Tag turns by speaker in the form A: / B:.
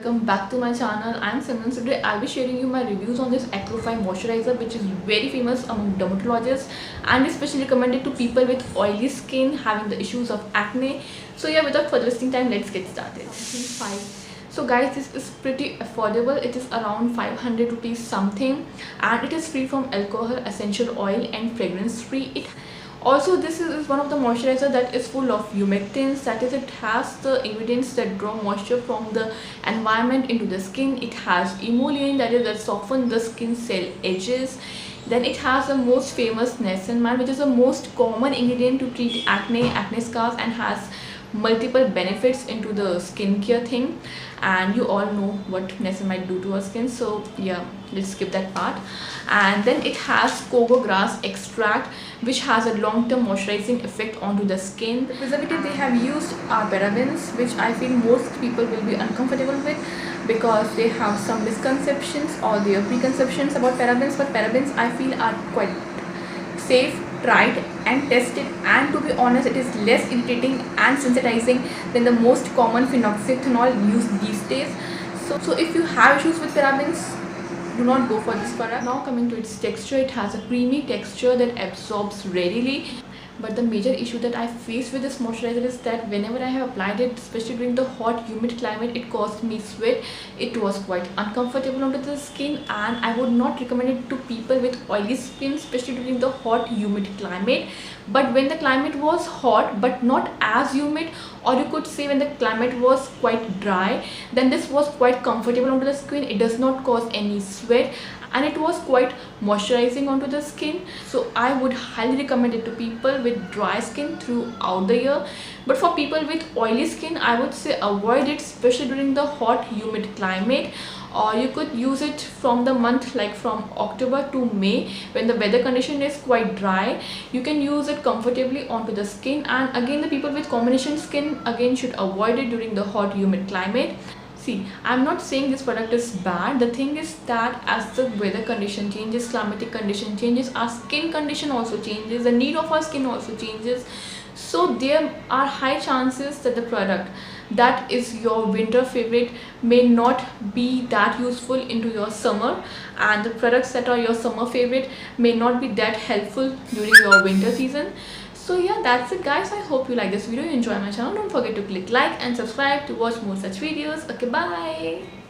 A: Welcome back to my channel. I'm Simran. Today I'll be sharing you my reviews on this Acrofy moisturizer, which is very famous among dermatologists and especially recommended to people with oily skin having the issues of acne. So yeah, without further wasting time, let's get started. So guys, this is pretty affordable. It is around 500 rupees something, and it is free from alcohol, essential oil and fragrance free. Also, this is one of the moisturizer that is full of humectants. That is, it has the ingredients that draw moisture from the environment into the skin. It has emollient, that is, that soften the skin cell edges. Then it has the most famous niacinamide, which is the most common ingredient to treat acne scars, and has multiple benefits into the skincare thing. And you all know what niacinamide do to our skin, so yeah, let's skip that part. And then it has coco grass extract, which has a long-term moisturizing effect onto the skin. The preservative they have used are parabens, which I feel most people will be uncomfortable with because they have some misconceptions or their preconceptions about parabens. But parabens I feel are quite safe, tried and tested, and to be honest, it is less irritating and sensitizing than the most common phenoxyethanol used these days. So if you have issues with parabens, do not go for this product. Now coming to its texture, it has a creamy texture that absorbs readily. But the major issue that I face with this moisturizer is that whenever I have applied it, especially during the hot humid climate, it caused me sweat. It was quite uncomfortable onto the skin, and I would not recommend it to people with oily skin, especially during the hot humid climate. But when the climate was hot but not as humid, or you could say when the climate was quite dry, then this was quite comfortable onto the skin. It does not cause any sweat, and it was quite moisturizing onto the skin. So I would highly recommend it to people with dry skin throughout the year. But for people with oily skin, I would say avoid it, especially during the hot humid climate. Or you could use it from the month like from October to May, when the weather condition is quite dry. You can use it comfortably onto the skin. And again, the people with combination skin again should avoid it during the hot humid climate. See, I'm not saying this product is bad. The thing is that as the weather condition changes, climatic condition changes, our skin condition also changes, the need of our skin also changes. So there are high chances that the product that is your winter favorite may not be that useful into your summer, and the products that are your summer favorite may not be that helpful during your winter season. So yeah, that's it guys. I hope you like this video, you enjoy my channel. Don't forget to click like and subscribe to watch more such videos. Okay, bye.